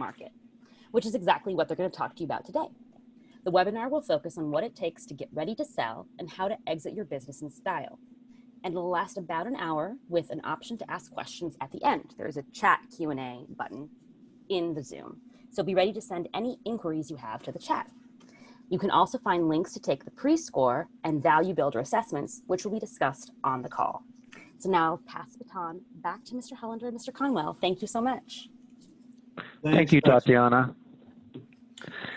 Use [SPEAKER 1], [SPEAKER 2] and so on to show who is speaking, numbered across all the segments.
[SPEAKER 1] market, which is exactly what they're going to talk to you about today. The webinar will focus on what it takes to get ready to sell and how to exit your business in style. And it'll last about an hour with an option to ask questions at the end. There's a chat Q&A button in the Zoom. So be ready to send any inquiries you have to the chat. You can also find links to take the pre-score and ValueBuilder assessments, which will be discussed on the call. So now I'll pass the baton back to Mr. Hollander and Mr. Conwell. Thank you so much.
[SPEAKER 2] Thank you, Tatiana.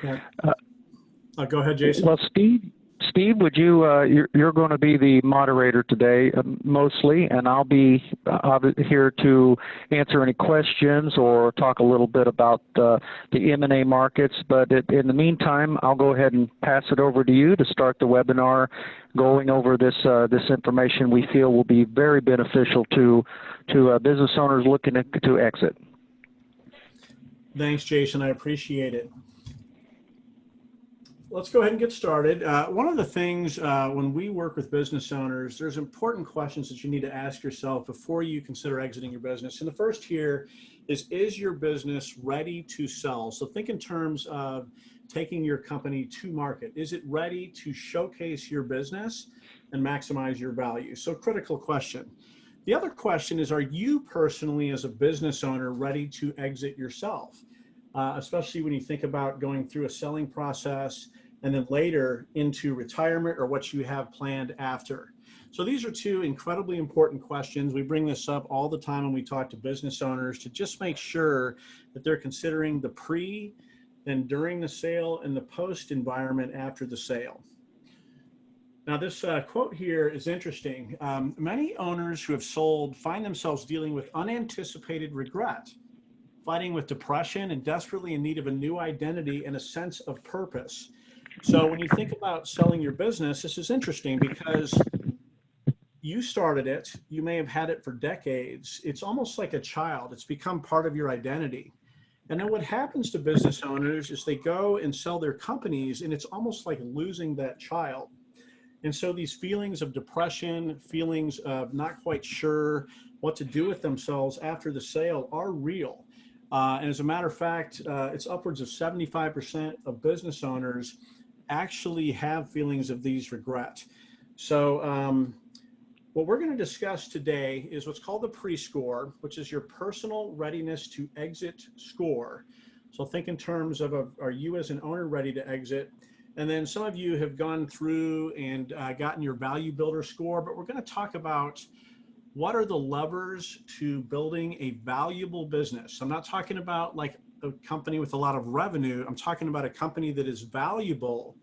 [SPEAKER 3] Yeah. Go ahead, Jason.
[SPEAKER 2] Well, Steve, would you, you're going to be the moderator today mostly, and I'll be here to answer any questions or talk a little bit about the M&A markets. But in the meantime, I'll go ahead and pass it over to you to start the webinar, going over this information we feel will be very beneficial to business owners looking to exit.
[SPEAKER 3] Thanks, Jason. I appreciate it. Let's go ahead and get started. One of the things when we work with business owners, there's important questions that you need to ask yourself before you consider exiting your business. And the first here is your business ready to sell? So think in terms of taking your company to market. Is it ready to showcase your business and maximize your value? So critical question. The other question is, are you personally as a business owner ready to exit yourself? Especially when you think about going through a selling process and then later into retirement or what you have planned after. So these are two incredibly important questions. We bring this up all the time when we talk to business owners to just make sure that they're considering the pre, then during the sale, and the post environment after the sale. Now this quote here is interesting. Many owners who have sold find themselves dealing with unanticipated regret, fighting with depression, and desperately in need of a new identity and a sense of purpose. So when you think about selling your business, this is interesting because you started it, you may have had it for decades. It's almost like a child. It's become part of your identity. And then what happens to business owners is they go and sell their companies, and it's almost like losing that child. And so these feelings of depression, feelings of not quite sure what to do with themselves after the sale are real. And as a matter of fact, it's upwards of 75% of business owners actually have feelings of these regret. So what we're going to discuss today is what's called the pre-score, which is your personal readiness to exit score. So think in terms of, are you as an owner ready to exit? And then some of you have gone through and gotten your ValueBuilder score, but we're going to talk about what are the levers to building a valuable business. I'm not talking about like a company with a lot of revenue. I'm talking about a company that is valuable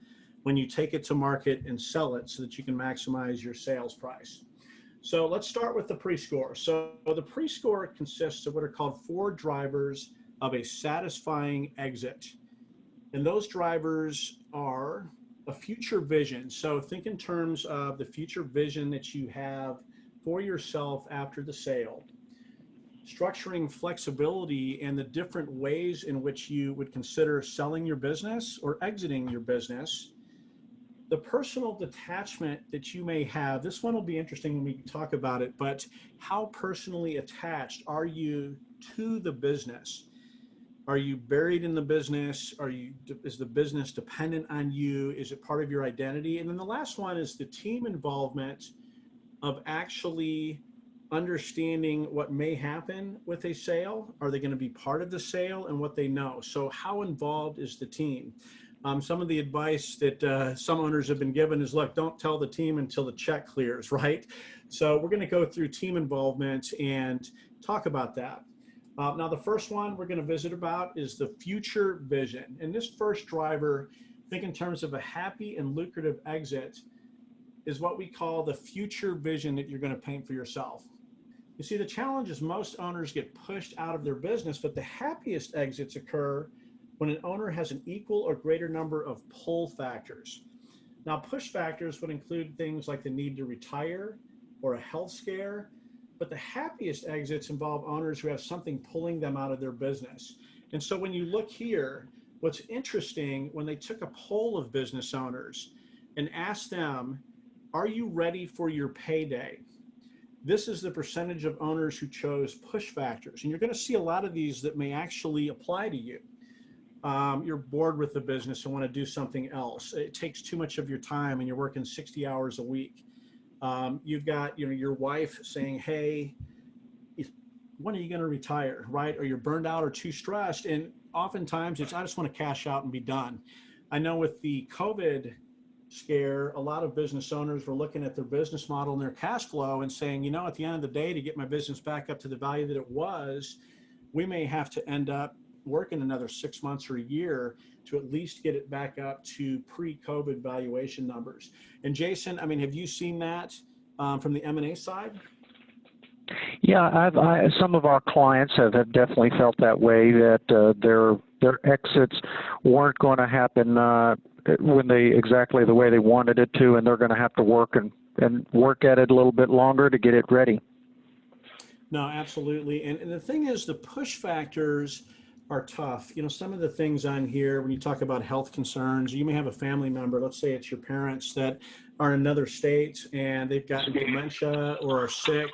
[SPEAKER 3] when you take it to market and sell it so that you can maximize your sales price. So let's start with the pre-score. So the pre-score consists of what are called 4 drivers of a satisfying exit. And those drivers are a future vision. So think in terms of the future vision that you have for yourself after the sale, structuring flexibility and the different ways in which you would consider selling your business or exiting your business, the personal detachment that you may have. This one will be interesting when we talk about it, but how personally attached are you to the business? Are you buried in the business? Is the business dependent on you? Is it part of your identity? And then the last one is the team involvement of actually understanding what may happen with a sale. Are they going to be part of the sale and what they know? So how involved is the team? Some of the advice that some owners have been given is, look, don't tell the team until the check clears, right? So we're going to go through team involvement and talk about that. Now, the first one we're going to visit about is the future vision. And this first driver, think in terms of a happy and lucrative exit, is what we call the future vision that you're going to paint for yourself. You see, the challenge is most owners get pushed out of their business, but the happiest exits occur when an owner has an equal or greater number of pull factors. Now, push factors would include things like the need to retire or a health scare, but the happiest exits involve owners who have something pulling them out of their business. And so when you look here, what's interesting, when they took a poll of business owners and asked them, are you ready for your payday? This is the percentage of owners who chose push factors. And you're going to see a lot of these that may actually apply to you. you're bored with the business and want to do something else. It takes too much of your time and you're working 60 hours a week. You've got, your wife saying, hey, when are you going to retire, right? Or you're burned out or too stressed. And oftentimes it's, I just want to cash out and be done. I know with the COVID scare, a lot of business owners were looking at their business model and their cash flow and saying, at the end of the day, to get my business back up to the value that it was, we may have to end up working another 6 months or a year to at least get it back up to pre-COVID valuation numbers. And Jason, have you seen that from the M&A side?
[SPEAKER 2] Yeah, some of our clients have definitely felt that way, that their exits weren't going to happen when exactly the way they wanted it to, and they're going to have to work and work at it a little bit longer to get it ready.
[SPEAKER 3] No, absolutely. And the thing is, the push factors are tough. Some of the things on here, when you talk about health concerns, you may have a family member, let's say it's your parents that are in another state and they've got dementia or are sick,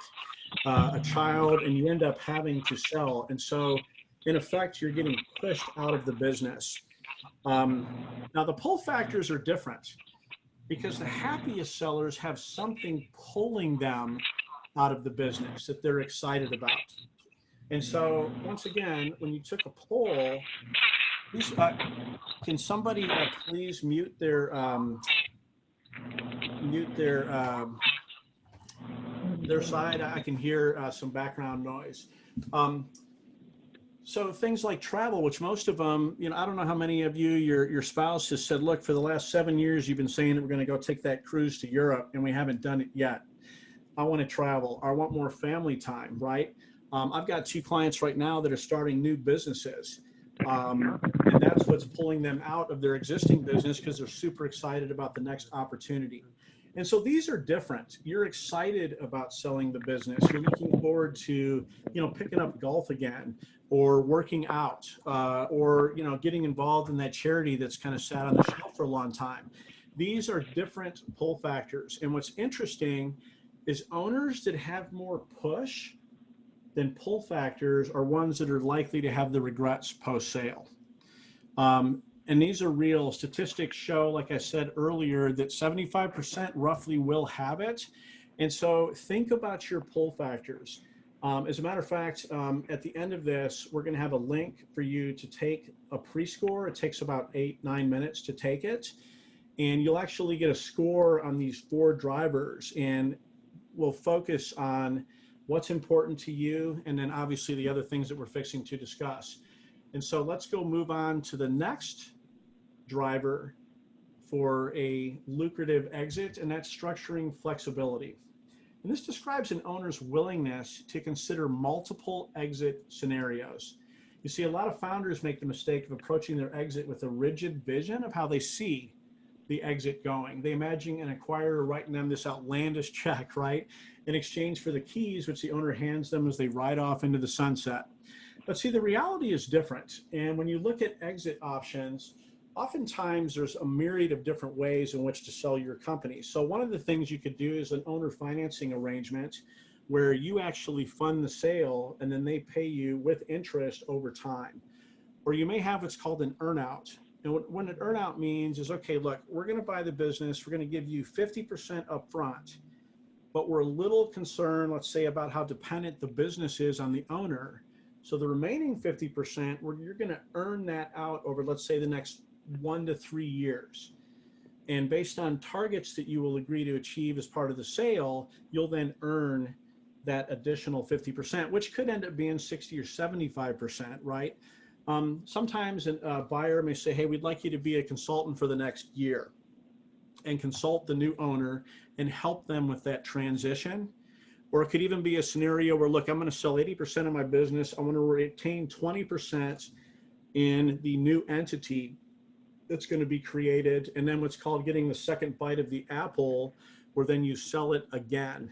[SPEAKER 3] a child, and you end up having to sell. And so in effect, you're getting pushed out of the business. Now the pull factors are different because the happiest sellers have something pulling them out of the business that they're excited about. And so once again, when you took a poll, can somebody please mute their side? I can hear some background noise. So things like travel, which most of them, I don't know how many of you, your spouse has said, look, for the last 7 years, you've been saying that we're going to go take that cruise to Europe and we haven't done it yet. I want to travel. I want more family time, right? I've got 2 clients right now that are starting new businesses. And that's what's pulling them out of their existing business because they're super excited about the next opportunity. And so these are different. You're excited about selling the business. You're looking forward to, picking up golf again or working out or, getting involved in that charity that's kind of sat on the shelf for a long time. These are different pull factors. And what's interesting is owners that have more push than pull factors are ones that are likely to have the regrets post-sale. And these are real. Statistics show, like I said earlier, that 75% roughly will have it. And so think about your pull factors. As a matter of fact, at the end of this, we're going to have a link for you to take a pre-score. It takes about 8-9 minutes to take it. And you'll actually get a score on these 4 drivers. And we'll focus on what's important to you, and then obviously the other things that we're fixing to discuss. And so let's go move on to the next driver for a lucrative exit, and that's structuring flexibility. And this describes an owner's willingness to consider multiple exit scenarios. You see, a lot of founders make the mistake of approaching their exit with a rigid vision of how they see the exit going. They imagine an acquirer writing them this outlandish check, right, in exchange for the keys, which the owner hands them as they ride off into the sunset. But see, the reality is different. And when you look at exit options, oftentimes there's a myriad of different ways in which to sell your company. So one of the things you could do is an owner financing arrangement where you actually fund the sale and then they pay you with interest over time. Or you may have what's called an earnout. And what an earnout means is, okay, look, we're going to buy the business. We're going to give you 50% upfront, but we're a little concerned, let's say, about how dependent the business is on the owner. So the remaining 50%, you're going to earn that out over, let's say, the next 1 to 3 years. And based on targets that you will agree to achieve as part of the sale, you'll then earn that additional 50%, which could end up being 60 or 75%, right? Sometimes a buyer may say, hey, we'd like you to be a consultant for the next year and consult the new owner and help them with that transition. Or it could even be a scenario where, look, I'm going to sell 80% of my business. I want to retain 20% in the new entity that's going to be created. And then what's called getting the second bite of the apple, where then you sell it again.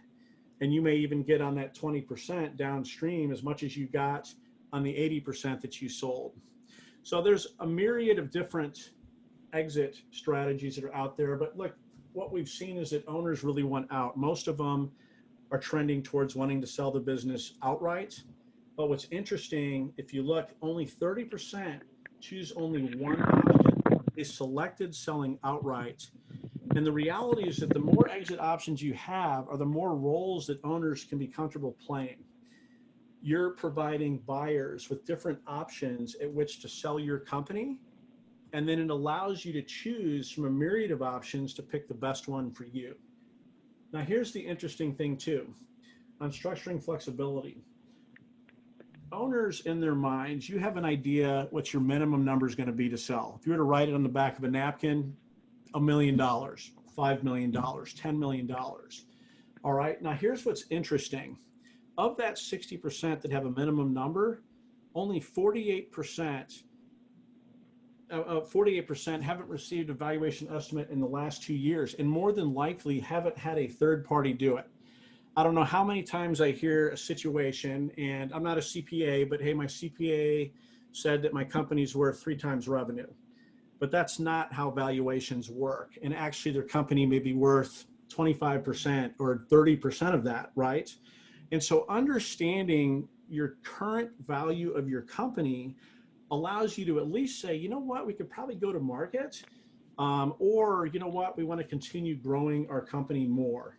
[SPEAKER 3] And you may even get on that 20% downstream as much as you got on the 80% that you sold. So there's a myriad of different exit strategies that are out there. But look, what we've seen is that owners really want out. Most of them are trending towards wanting to sell the business outright. But what's interesting, if you look, only 30% choose only one option. They selected selling outright. And the reality is that the more exit options you have are the more roles that owners can be comfortable playing. You're providing buyers with different options at which to sell your company, and then it allows you to choose from a myriad of options to pick the best one for you. Now, here's the interesting thing too, on structuring flexibility. Owners in their minds, you have an idea what your minimum number is going to be to sell. If you were to write it on the back of a napkin, $1 million, $5 million, $10 million. All right, now here's what's interesting. Of that 60% that have a minimum number, only 48% haven't received a valuation estimate in the last 2 years, and more than likely haven't had a third party do it. I don't know how many times I hear a situation, and I'm not a CPA, but hey, my CPA said that my company's worth 3 times revenue. But that's not how valuations work. And actually their company may be worth 25% or 30% of that, right? And so understanding your current value of your company allows you to at least say, you know what, we could probably go to market, or you know what, we want to continue growing our company more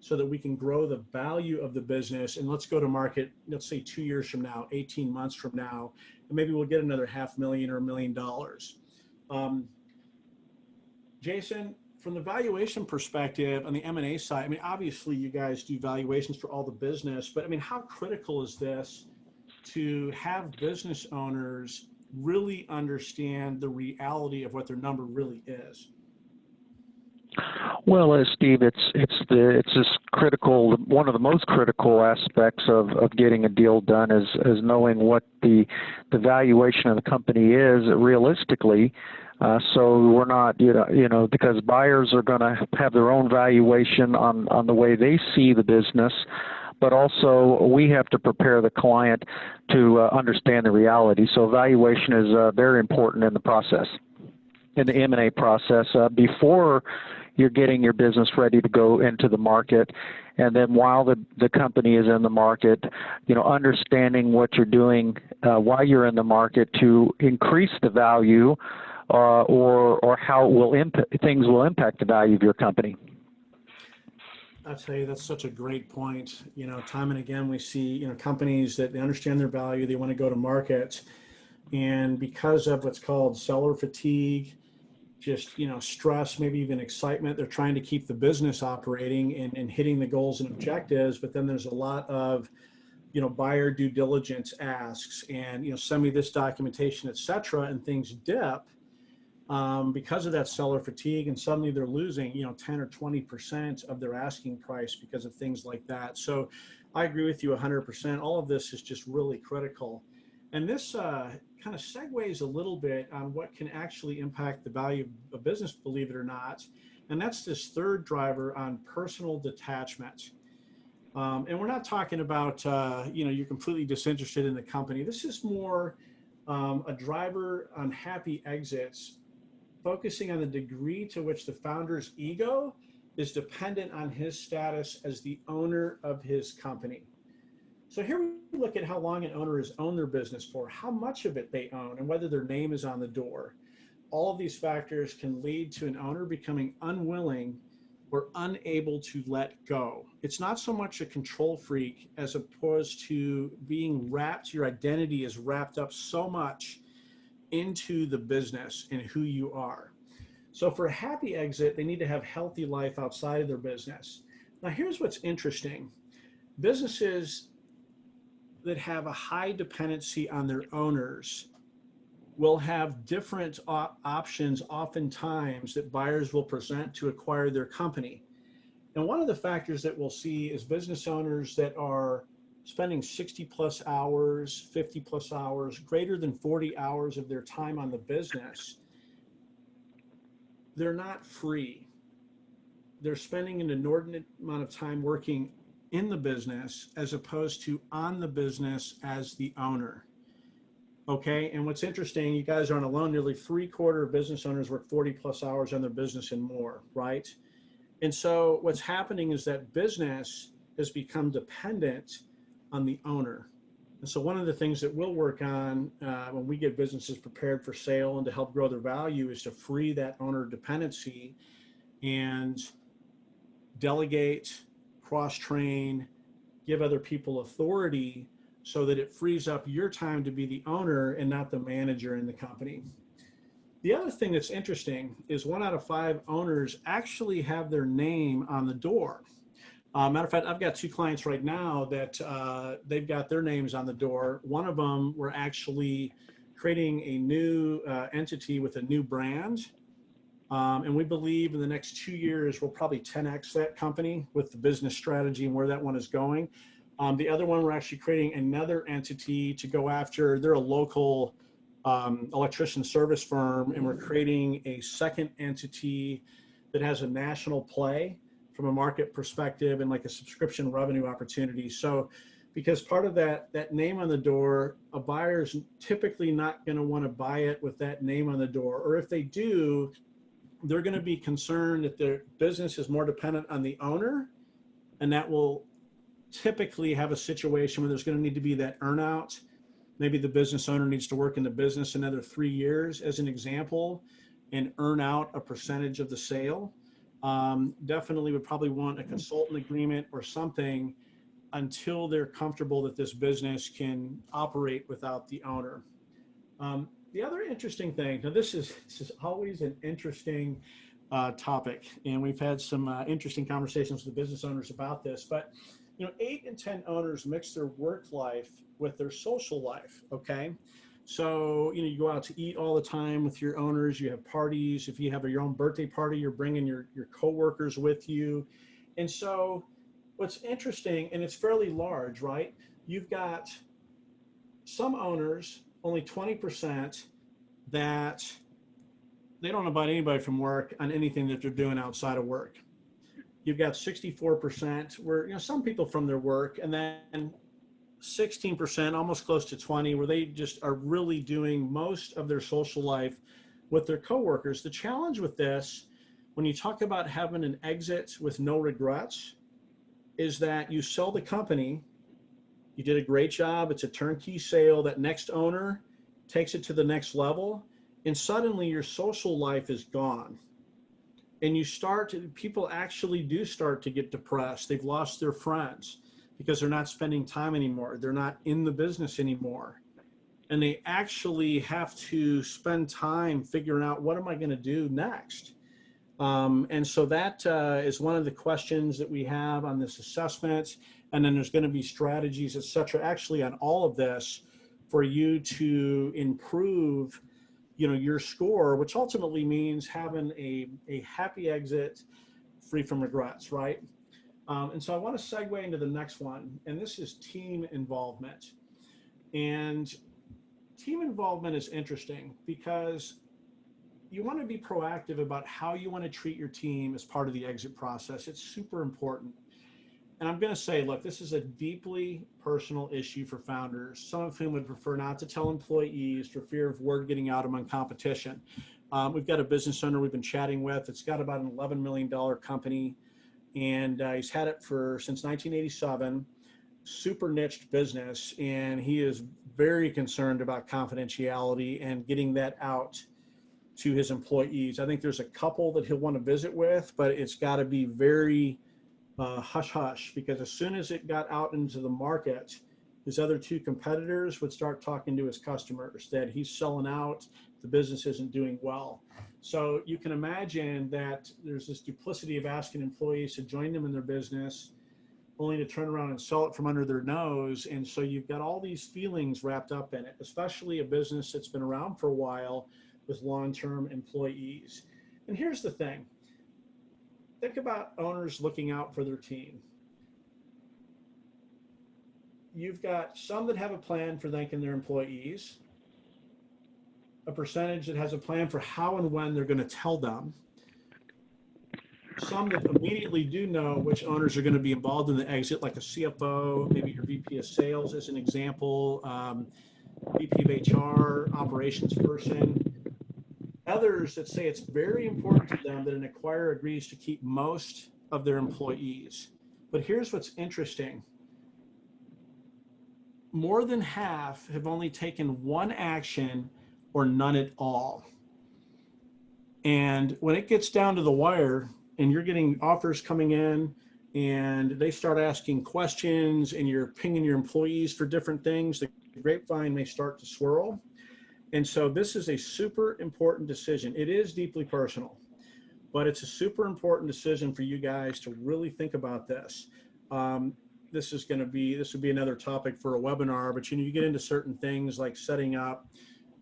[SPEAKER 3] so that we can grow the value of the business, and let's go to market, let's say 2 years from now, 18 months from now, and maybe we'll get another $500,000 or $1 million. Jason, from the valuation perspective on the M&A side, I mean, obviously you guys do valuations for all the business, but I mean, how critical is this to have business owners really understand the reality of what their number really is?
[SPEAKER 2] Well, Steve, it's just critical. One of the most critical aspects of getting a deal done is knowing what the valuation of the company is realistically. So we're not, because buyers are going to have their own valuation on the way they see the business, but also we have to prepare the client to understand the reality. So valuation is very important in the process, in the M&A process, before you're getting your business ready to go into the market. And then while the company is in the market, understanding what you're doing while you're in the market to increase the value or how it will things will impact the value of your company.
[SPEAKER 3] I'll tell you, that's such a great point. Time and again, we see, companies that they understand their value, they want to go to market. And because of what's called seller fatigue, just, stress, maybe even excitement, they're trying to keep the business operating and hitting the goals and objectives. But then there's a lot of, buyer due diligence asks and, send me this documentation, et cetera, and things dip. Because of that seller fatigue, and suddenly they're losing, 10 or 20% of their asking price because of things like that. So I agree with you 100%. All of this is just really critical. And this kind of segues a little bit on what can actually impact the value of a business, believe it or not. And that's this third driver on personal detachment. And we're not talking about, you're completely disinterested in the company. This is more a driver on happy exits, focusing on the degree to which the founder's ego is dependent on his status as the owner of his company. So here we look at how long an owner has owned their business for, how much of it they own, and whether their name is on the door. All of these factors can lead to an owner becoming unwilling or unable to let go. It's not so much a control freak as opposed to being wrapped, your identity is wrapped up so much into the business and who you are. So for a happy exit, they need to have healthy life outside of their business. Now, here's what's interesting. Businesses that have a high dependency on their owners will have different options oftentimes that buyers will present to acquire their company. And one of the factors that we'll see is business owners that are spending 60 plus hours, 50 plus hours, greater than 40 hours of their time on the business. They're not free. They're spending an inordinate amount of time working in the business as opposed to on the business as the owner. Okay, and what's interesting, you guys aren't alone. Nearly 3/4 of business owners work 40 plus hours on their business and more, right? And so what's happening is that business has become dependent on the owner. And so one of the things that we'll work on when we get businesses prepared for sale and to help grow their value is to free that owner dependency and delegate, cross-train, give other people authority so that it frees up your time to be the owner and not the manager in the company. The other thing that's interesting is 1 out of 5 owners actually have their name on the door. Matter of fact, I've got 2 clients right now that they've got their names on the door. One of them, we're actually creating a new entity with a new brand. And we believe in the next 2 years, we'll probably 10X that company with the business strategy and where that one is going. The other one, we're actually creating another entity to go after. They're a local electrician service firm, and we're creating a second entity that has a national play from a market perspective and like a subscription revenue opportunity. So because part of that name on the door, a buyer's typically not going to want to buy it with that name on the door. Or if they do, they're going to be concerned that their business is more dependent on the owner, and that will typically have a situation where there's going to need to be that earnout. Maybe the business owner needs to work in the business another 3 years, as an example, and earn out a percentage of the sale. Definitely would probably want a consultant agreement or something until they're comfortable that this business can operate without the owner. The other interesting thing, now this is always an interesting topic, and we've had some interesting conversations with the business owners about this, but 8 in 10 owners mix their work life with their social life, okay? So, you go out to eat all the time with your owners, you have parties. If you have your own birthday party, you're bringing your coworkers with you. And so what's interesting, and it's fairly large, right? You've got some owners, only 20%, that they don't invite anybody from work on anything that they're doing outside of work. You've got 64% where, some people from their work, and then 16%, almost close to 20, where they just are really doing most of their social life with their coworkers. The challenge with this, when you talk about having an exit with no regrets, is that you sell the company, you did a great job, it's a turnkey sale, that next owner takes it to the next level, and suddenly your social life is gone. And people actually do start to get depressed. They've lost their friends because they're not spending time anymore. They're not in the business anymore. And they actually have to spend time figuring out, what am I going to do next? And so that is one of the questions that we have on this assessment. And then there's going to be strategies, et cetera, actually on all of this for you to improve your score, which ultimately means having a happy exit free from regrets, right? And so I want to segue into the next one, and this is team involvement. And team involvement is interesting because you want to be proactive about how you want to treat your team as part of the exit process. It's super important. And I'm going to say, look, this is a deeply personal issue for founders, some of whom would prefer not to tell employees for fear of word getting out among competition. We've got a business owner we've been chatting with. It's got about an $11 million company, and he's had it since 1987, super niched business, and he is very concerned about confidentiality and getting that out to his employees. I think there's a couple that he'll want to visit with, but it's got to be very hush hush, because as soon as it got out into the market, his other 2 competitors would start talking to his customers that he's selling out, the business isn't doing well. So you can imagine that there's this duplicity of asking employees to join them in their business only to turn around and sell it from under their nose. And so you've got all these feelings wrapped up in it, especially a business that's been around for a while with long-term employees. And here's the thing. Think about owners looking out for their team. You've got some that have a plan for thanking their employees, a percentage that has a plan for how and when they're going to tell them, some that immediately do know which owners are going to be involved in the exit, like a CFO, maybe your VP of sales as an example, VP of HR, operations person. Others that say it's very important to them that an acquirer agrees to keep most of their employees. But here's what's interesting. more than half have only taken one action or none at all. And when it gets down to the wire and you're getting offers coming in and they start asking questions and you're pinging your employees for different things, the grapevine may start to swirl. And so this is a super important decision. It is deeply personal, but it's a super important decision for you guys to really think about this. This would be another topic for a webinar, but you get into certain things like setting up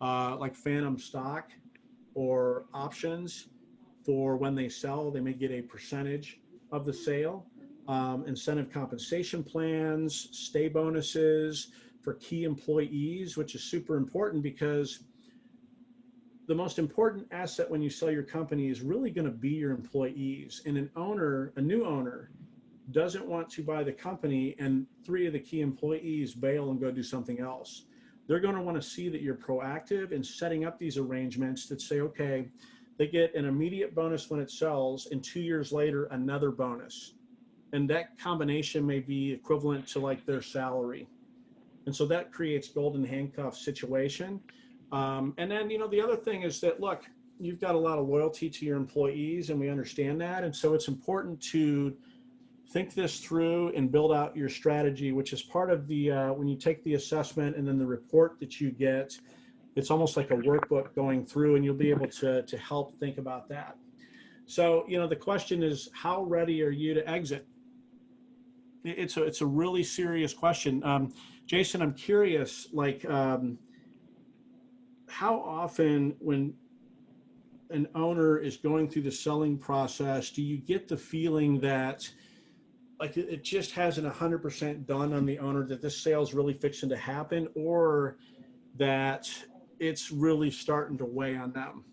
[SPEAKER 3] like phantom stock or options for when they sell. They may get a percentage of the sale, incentive compensation plans, stay bonuses for key employees, which is super important because the most important asset when you sell your company is really going to be your employees. And a new owner, doesn't want to buy the company and 3 of the key employees bail and go do something else. They're going to want to see that you're proactive in setting up these arrangements that say, okay, they get an immediate bonus when it sells, and 2 years later, another bonus. And that combination may be equivalent to like their salary. And so that creates golden handcuff situation. And then, the other thing is that, look, you've got a lot of loyalty to your employees, and we understand that. And so it's important to think this through and build out your strategy, which is part of the, when you take the assessment and then the report that you get, it's almost like a workbook going through, and you'll be able to help think about that. So, the question is, how ready are you to exit? It's a really serious question. Jason, I'm curious, like, how often when an owner is going through the selling process, do you get the feeling that like it just hasn't 100% done on the owner that this sale's really fixing to happen, or that it's really starting to weigh on them?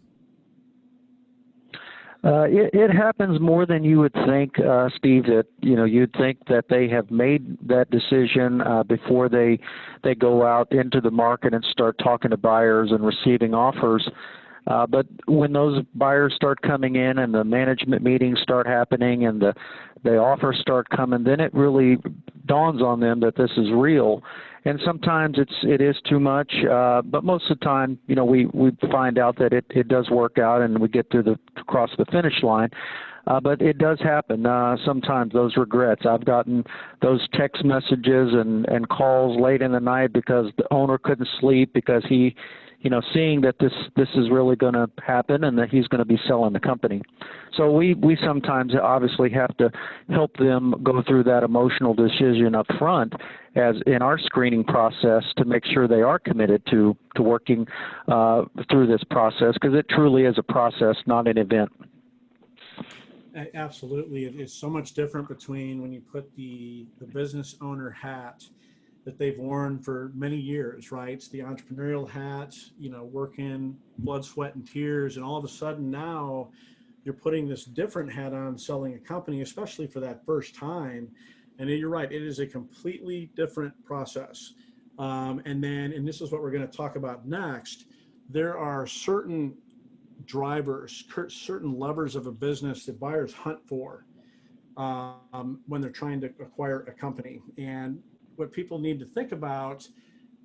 [SPEAKER 2] It happens more than you would think, Steve, that, you'd think that they have made that decision before they go out into the market and start talking to buyers and receiving offers. But when those buyers start coming in and the management meetings start happening and the offers start coming, then it really dawns on them that this is real. And sometimes it is too much, but most of the time, we find out that it does work out and we get across the finish line. But it does happen sometimes, those regrets. I've gotten those text messages and calls late in the night because the owner couldn't sleep because he, seeing that this is really going to happen and that he's going to be selling the company. So we sometimes obviously have to help them go through that emotional decision up front as in our screening process to make sure they are committed to working through this process, because it truly is a process, not an event.
[SPEAKER 3] Absolutely. It's so much different between when you put the business owner hat that they've worn for many years, right? It's the entrepreneurial hat, working blood, sweat, and tears. And all of a sudden now you're putting this different hat on selling a company, especially for that first time. And you're right, it is a completely different process. And this is what we're going to talk about next. There are certain drivers, certain levers of a business that buyers hunt for when they're trying to acquire a company. And what people need to think about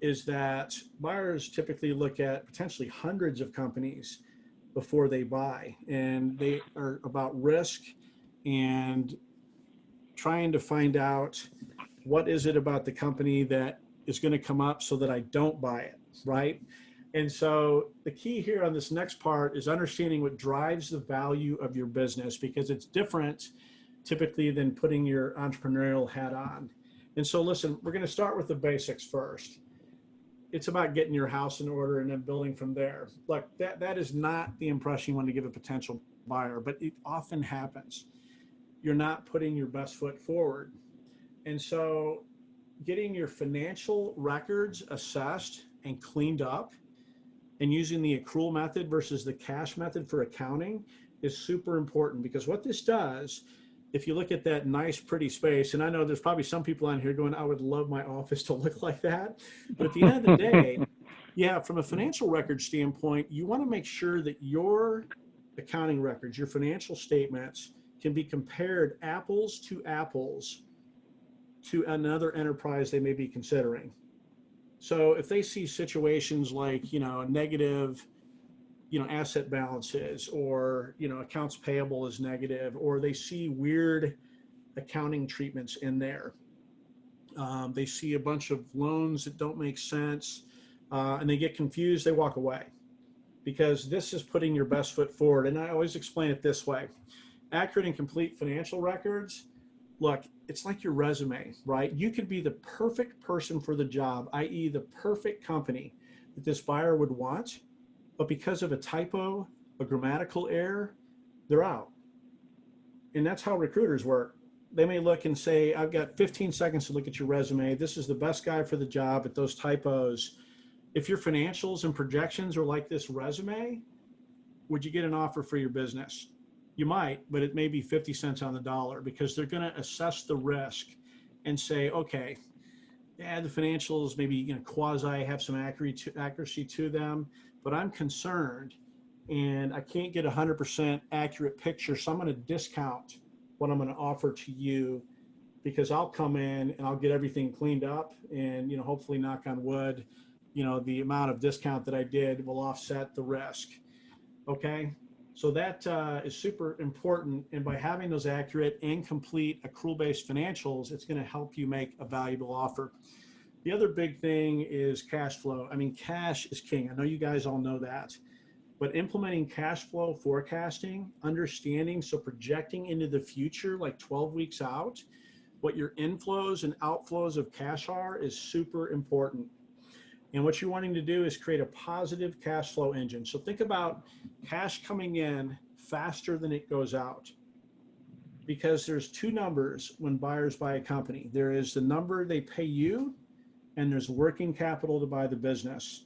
[SPEAKER 3] is that buyers typically look at potentially hundreds of companies before they buy, and they are about risk and trying to find out what is it about the company that is going to come up so that I don't buy it, right? And so the key here on this next part is understanding what drives the value of your business, because it's different typically than putting your entrepreneurial hat on. And so listen, we're going to start with the basics first. It's about getting your house in order and then building from there. Look, that is not the impression you want to give a potential buyer, but it often happens. You're not putting your best foot forward. And so getting your financial records assessed and cleaned up and using the accrual method versus the cash method for accounting is super important, because what this does, if you look at that nice, pretty space, and I know there's probably some people on here going, I would love my office to look like that. But at the end of the day, yeah, from a financial record standpoint, you want to make sure that your accounting records, your financial statements, can be compared apples to apples to another enterprise they may be considering. So if they see situations like, negative, asset balances, or, accounts payable is negative, or they see weird accounting treatments in there, they see a bunch of loans that don't make sense, and they get confused, they walk away, because this is putting your best foot forward. And I always explain it this way: accurate and complete financial records. Look, it's like your resume, right? You could be the perfect person for the job, i.e., the perfect company that this buyer would want, but because of a typo, a grammatical error, they're out. And that's how recruiters work. They may look and say, I've got 15 seconds to look at your resume. This is the best guy for the job, at those typos. If your financials and projections are like this resume, would you get an offer for your business? You might, but it may be 50 cents on the dollar, because they're going to assess the risk and say, okay, yeah, the financials maybe, quasi have some accuracy to them, but I'm concerned and I can't get a 100% accurate picture. So I'm going to discount what I'm going to offer to you, because I'll come in and I'll get everything cleaned up, and, hopefully, knock on wood, the amount of discount that I did will offset the risk. Okay. So that is super important. And by having those accurate and complete accrual-based financials, it's going to help you make a valuable offer. The other big thing is cash flow. I mean, cash is king. I know you guys all know that. But implementing cash flow forecasting, understanding, so projecting into the future, like 12 weeks out, what your inflows and outflows of cash are, is super important. And what you're wanting to do is create a positive cash flow engine. So think about cash coming in faster than it goes out, because there's two numbers when buyers buy a company. There is the number they pay you, and there's working capital to buy the business.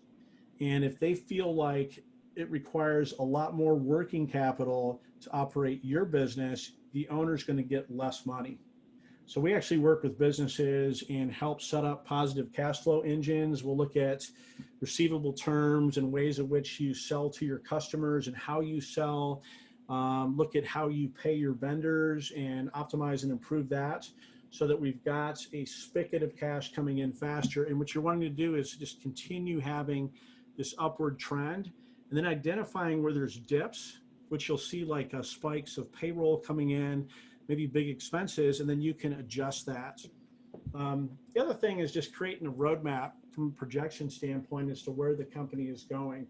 [SPEAKER 3] And if they feel like it requires a lot more working capital to operate your business, the owner's going to get less money. So we actually work with businesses and help set up positive cash flow engines. We'll look at receivable terms and ways in which you sell to your customers and how you sell. Look at how you pay your vendors and optimize and improve that, so that we've got a spigot of cash coming in faster. And what you're wanting to do is just continue having this upward trend, and then identifying where there's dips, which you'll see like spikes of payroll coming in, maybe big expenses, and then you can adjust that. The other thing is just creating a roadmap from a projection standpoint as to where the company is going.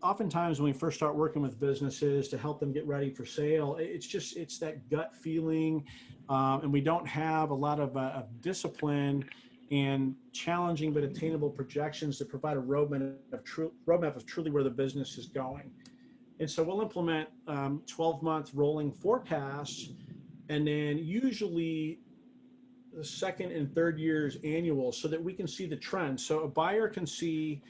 [SPEAKER 3] Oftentimes when we first start working with businesses to help them get ready for sale, it's that gut feeling, and we don't have a lot of discipline and challenging but attainable projections that provide a roadmap of truly where the business is going. And so we'll implement 12-month rolling forecasts, and then usually the second and third years annual, so that we can see the trend. So a buyer can see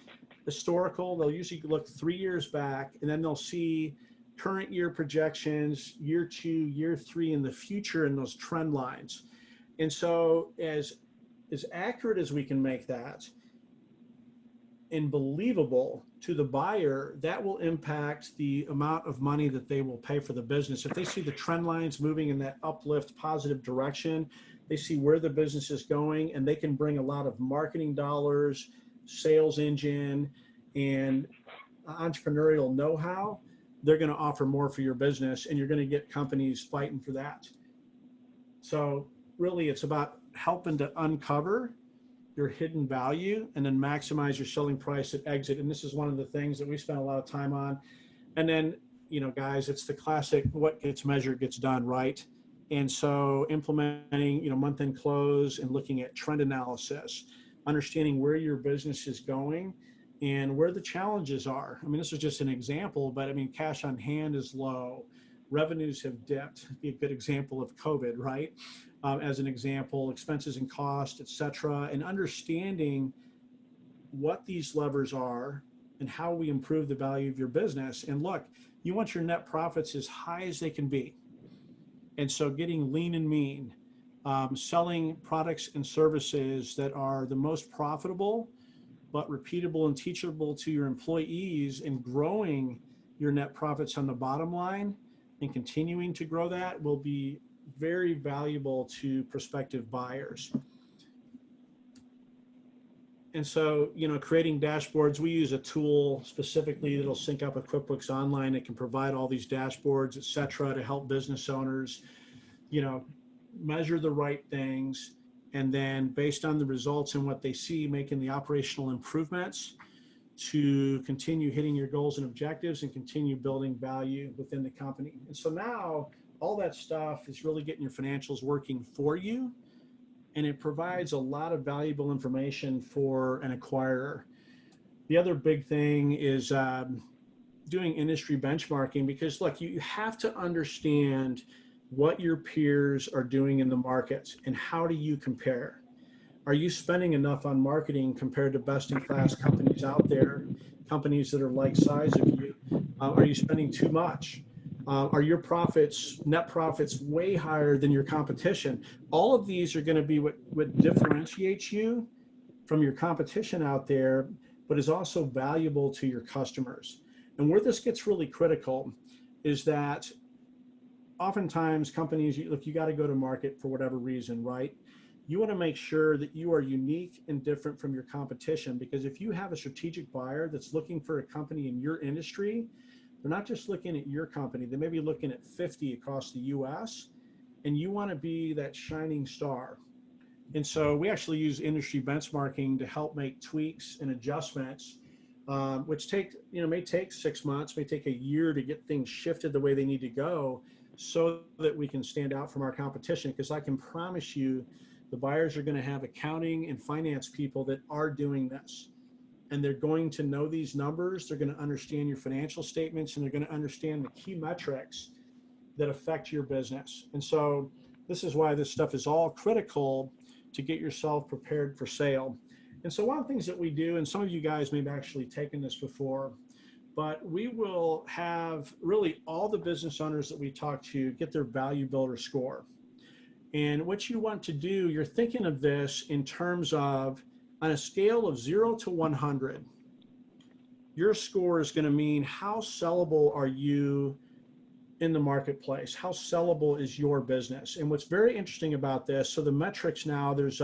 [SPEAKER 3] historical, they'll usually look 3 years back, and then they'll see current year projections, year 2, year 3 in the future, in those trend lines. And so as accurate as we can make that and believable to the buyer, that will impact the amount of money that they will pay for the business. If they see the trend lines moving in that uplift positive direction, they see where the business is going, and they can bring a lot of marketing dollars, sales engine, and entrepreneurial know-how, they're going to offer more for your business, and you're going to get companies fighting for that. So really, it's about helping to uncover your hidden value and then maximize your selling price at exit. And this is one of the things that we spend a lot of time on. And then, guys, it's the classic, what gets measured gets done, right? And so implementing, month-end close and looking at trend analysis, understanding where your business is going and where the challenges are. I mean, this is just an example, but I mean, cash on hand is low. Revenues have dipped. Be a good example of COVID, right? As an example, expenses and cost, et cetera, and understanding what these levers are and how we improve the value of your business. And look, you want your net profits as high as they can be. And so getting lean and mean, selling products and services that are the most profitable, but repeatable and teachable to your employees, and growing your net profits on the bottom line and continuing to grow that will be very valuable to prospective buyers. And so, creating dashboards, we use a tool specifically that'll sync up with QuickBooks Online. It can provide all these dashboards, et cetera, to help business owners, you know, measure the right things. And then based on the results and what they see, making the operational improvements to continue hitting your goals and objectives and continue building value within the company. And so now all that stuff is really getting your financials working for you. And it provides a lot of valuable information for an acquirer. The other big thing is doing industry benchmarking, because look, you have to understand what your peers are doing in the market and how do you compare. Are you spending enough on marketing compared to best in class companies out there, companies that are like size of you? Are you spending too much? Are your profits, net profits, way higher than your competition? All of these are going to be what differentiates you from your competition out there, but is also valuable to your customers. And where this gets really critical is that oftentimes companies, look, you got to go to market for whatever reason, right? You want to make sure that you are unique and different from your competition, because if you have a strategic buyer that's looking for a company in your industry, they're not just looking at your company, they may be looking at 50 across the US, and you want to be that shining star. And so we actually use industry benchmarking to help make tweaks and adjustments, which may take 6 months, may take a year to get things shifted the way they need to go so that we can stand out from our competition. Because I can promise you, the buyers are going to have accounting and finance people that are doing this. And they're going to know these numbers. They're going to understand your financial statements, and they're going to understand the key metrics that affect your business. And so this is why this stuff is all critical to get yourself prepared for sale. And so one of the things that we do, and some of you guys may have actually taken this before, but we will have really all the business owners that we talk to get their ValueBuilder Score. And what you want to do, you're thinking of this in terms of, on a scale of 0 to 100, your score is going to mean how sellable are you in the marketplace? How sellable is your business? And what's very interesting about this, so the metrics now, there's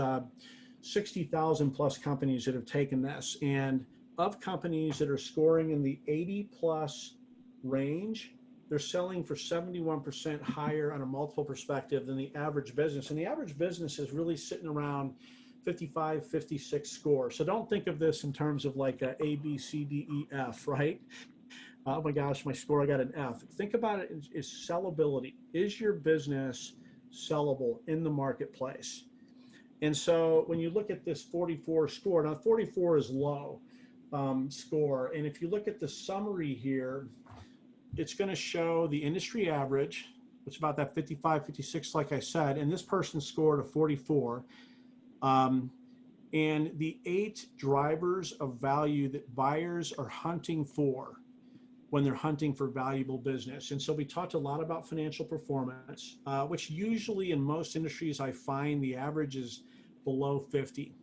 [SPEAKER 3] 60,000 plus companies that have taken this. And of companies that are scoring in the 80 plus range, they're selling for 71% higher on a multiple perspective than the average business. And the average business is really sitting around 55, 56 score. So don't think of this in terms of like A, B, C, D, E, F, right? Oh my gosh, my score, I got an F. Think about it as sellability. Is your business sellable in the marketplace? And so when you look at this 44 score, now 44 is low score. And if you look at the summary here, it's going to show the industry average, which is about that 55, 56, like I said, and this person scored a 44. And the 8 drivers of value that buyers are hunting for when they're hunting for valuable business. And so we talked a lot about financial performance, which usually in most industries, I find the average is below 50.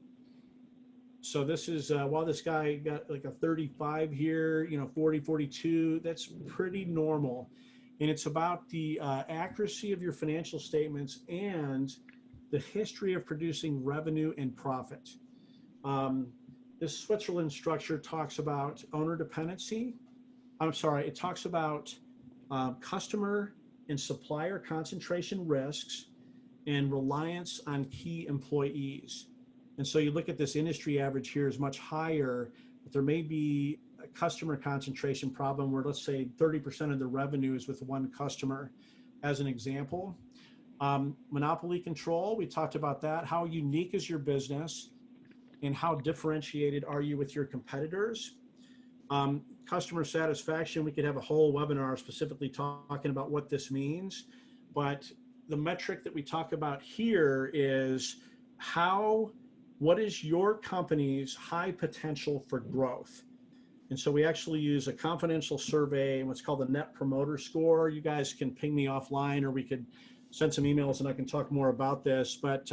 [SPEAKER 3] So this is, while this guy got like a 35 here, 40, 42, that's pretty normal. And it's about the accuracy of your financial statements and the history of producing revenue and profit. This Switzerland structure talks about owner dependency. It talks about customer and supplier concentration risks and reliance on key employees. And so you look at this industry average here is much higher, but there may be a customer concentration problem where, let's say, 30% of the revenue is with one customer, as an example. Monopoly control, we talked about that. How unique is your business and how differentiated are you with your competitors? Customer satisfaction, we could have a whole webinar specifically talking about what this means. But the metric that we talk about here is what is your company's high potential for growth? And so we actually use a confidential survey and what's called the Net Promoter Score. You guys can ping me offline, or we could send some emails and I can talk more about this. But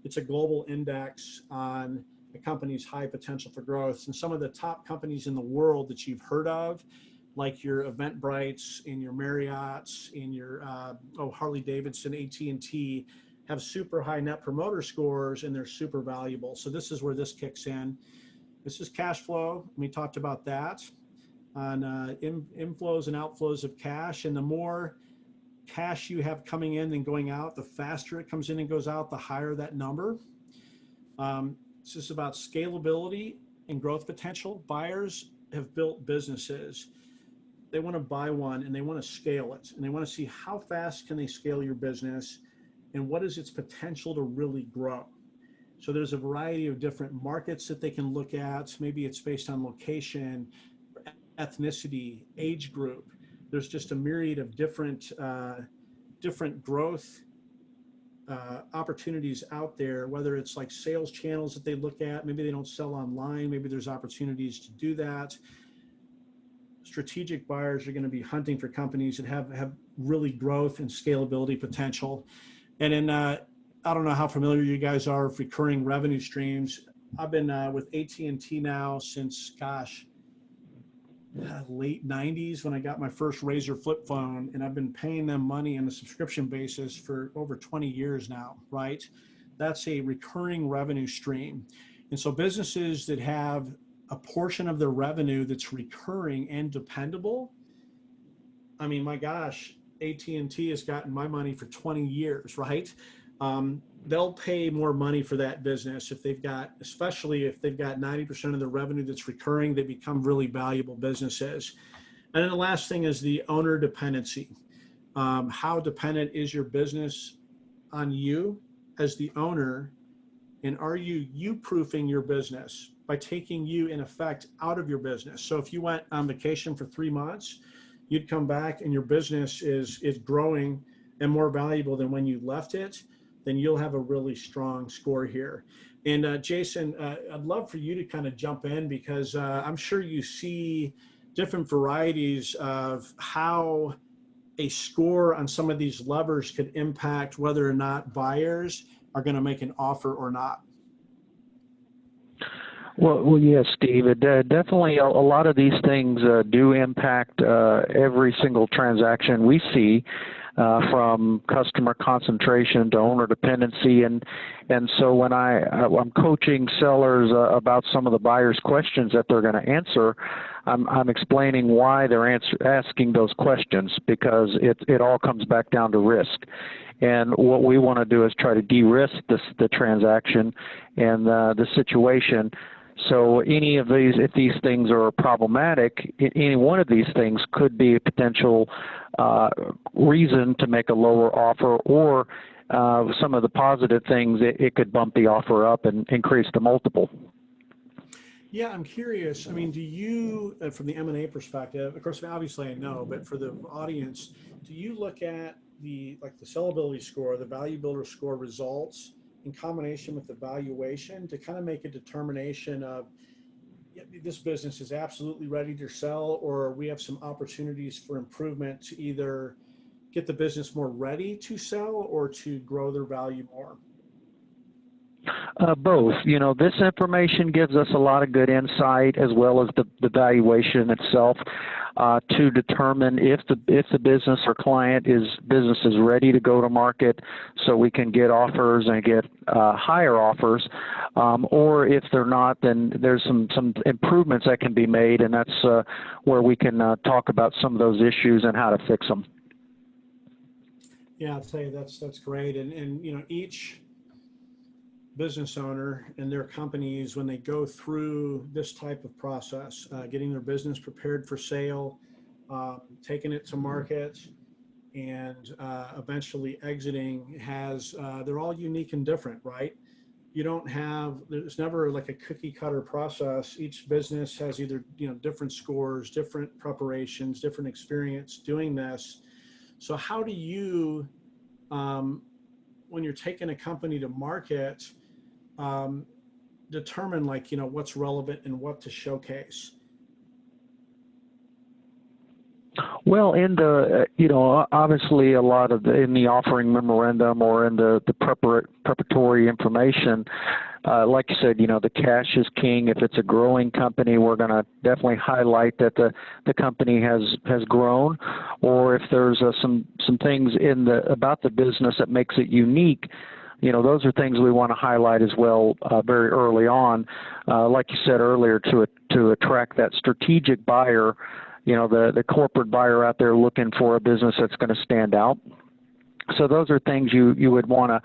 [SPEAKER 3] it's a global index on a company's high potential for growth. And some of the top companies in the world that you've heard of, like your Eventbrites and your Marriott's and your Harley Davidson, AT&T, have super high net promoter scores and they're super valuable. So this is where this kicks in. This is cash flow. We talked about that on inflows and outflows of cash. And the more cash you have coming in than going out, the faster it comes in and goes out, the higher that number. This is about scalability and growth potential. Buyers have built businesses. They want to buy one and they want to scale it. And they want to see how fast can they scale your business and what is its potential to really grow. So there's a variety of different markets that they can look at. Maybe it's based on location, ethnicity, age group. There's just a myriad of different growth opportunities out there, whether it's like sales channels that they look at. Maybe they don't sell online. Maybe there's opportunities to do that. Strategic buyers are going to be hunting for companies that have really growth and scalability potential. And then I don't know how familiar you guys are with recurring revenue streams. I've been with AT&T now since, late 90s when I got my first Razor flip phone, and I've been paying them money on a subscription basis for over 20 years now, right? That's a recurring revenue stream. And so businesses that have a portion of their revenue that's recurring and dependable, I mean, my gosh, AT&T has gotten my money for 20 years, right? They'll pay more money for that business if they've got, especially if they've got 90% of the revenue that's recurring, they become really valuable businesses. And then the last thing is the owner dependency. How dependent is your business on you as the owner? And are you proofing your business by taking you in effect out of your business? So if you went on vacation for 3 months, you'd come back and your business is growing and more valuable than when you left it, then you'll have a really strong score here. And Jason, I'd love for you to kind of jump in because I'm sure you see different varieties of how a score on some of these levers could impact whether or not buyers are going to make an offer or not.
[SPEAKER 2] Well, yes, Steve. Definitely, a lot of these things do impact every single transaction we see, from customer concentration to owner dependency, and so when I'm coaching sellers about some of the buyers' questions that they're going to answer, I'm explaining why they're asking those questions, because it all comes back down to risk. And what we want to do is try to de-risk the transaction and the situation. So any of these, if these things are problematic, any one of these things could be a potential reason to make a lower offer, or some of the positive things, it could bump the offer up and increase the multiple.
[SPEAKER 3] Yeah, I'm curious. I mean, do you, from the M&A perspective, of course, obviously I know, but for the audience, do you look at the sellability score, the ValueBuilder Score results in combination with the valuation to kind of make a determination of, yeah, this business is absolutely ready to sell, or we have some opportunities for improvement to either get the business more ready to sell or to grow their value more?
[SPEAKER 2] Both. This information gives us a lot of good insight, as well as the valuation itself, to determine if the business or client business is ready to go to market, so we can get offers and get higher offers, or if they're not, then there's some improvements that can be made, and that's where we can talk about some of those issues and how to fix them.
[SPEAKER 3] Yeah, I'll tell you, that's great. And each business owner and their companies, when they go through this type of process, getting their business prepared for sale, taking it to market, and eventually exiting, they're all unique and different, right? There's never like a cookie cutter process. Each business has either, different scores, different preparations, different experience doing this. So how do you, when you're taking a company to market, determine what's relevant and what to showcase?
[SPEAKER 2] Well, in the obviously a lot of in the offering memorandum or in the preparatory information, like you said, the cash is king. If it's a growing company, we're going to definitely highlight that the company has grown, or if there's some things about the business that makes it unique, those are things we want to highlight as well very early on. Like you said earlier, to attract that strategic buyer, the corporate buyer out there looking for a business that's going to stand out. So those are things you would want to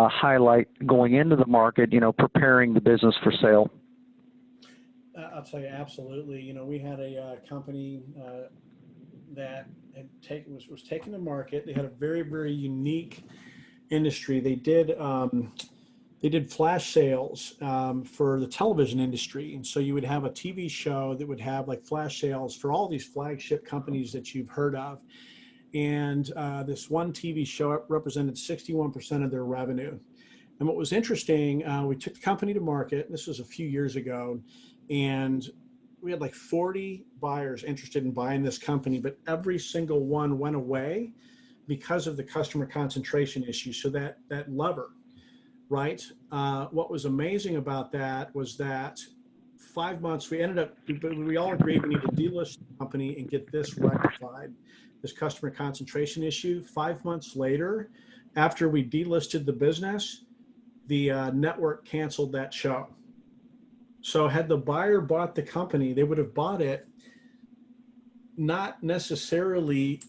[SPEAKER 2] highlight going into the market, preparing the business for sale.
[SPEAKER 3] I'll tell you, absolutely. We had a company that was taken to market. They had a very, very unique industry. They did flash sales for the television industry, and so you would have a TV show that would have like flash sales for all these flagship companies that you've heard of. And this one TV show represented 61% of their revenue. And what was interesting, we took the company to market. This was a few years ago, and we had like 40 buyers interested in buying this company, but every single one went away because of the customer concentration issue. So that lever, right? What was amazing about that was that 5 months, we all agreed we need to delist the company and get this rectified, this customer concentration issue. 5 months later, after we delisted the business, the network canceled that show. So had the buyer bought the company, they would have bought it not necessarily,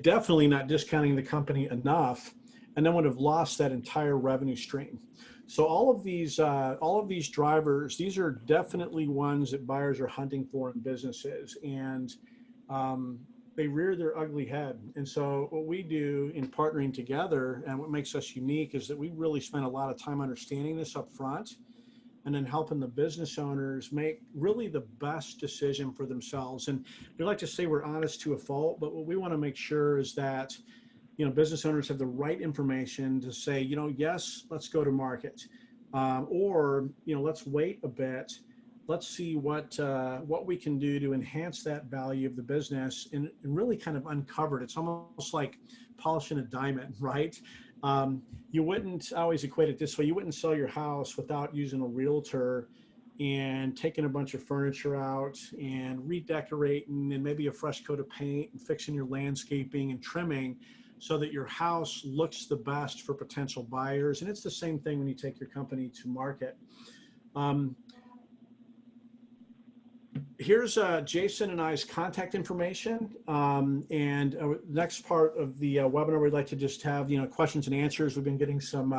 [SPEAKER 3] definitely not discounting the company enough, and then would have lost that entire revenue stream. So all of these drivers, these are definitely ones that buyers are hunting for in businesses, and they rear their ugly head. And so what we do in partnering together, and what makes us unique, is that we really spend a lot of time understanding this up front, and then helping the business owners make really the best decision for themselves. And we like to say we're honest to a fault, but what we want to make sure is that business owners have the right information to say, yes, let's go to market, or let's wait a bit. Let's see what we can do to enhance that value of the business and really kind of uncover it. It's almost like polishing a diamond, right? You wouldn't, I always equate it this way, you wouldn't sell your house without using a realtor and taking a bunch of furniture out and redecorating and maybe a fresh coat of paint and fixing your landscaping and trimming so that your house looks the best for potential buyers. And it's the same thing when you take your company to market. Here's Jason and I's contact information, and next part of the webinar, we'd like to just have questions and answers. We've been getting some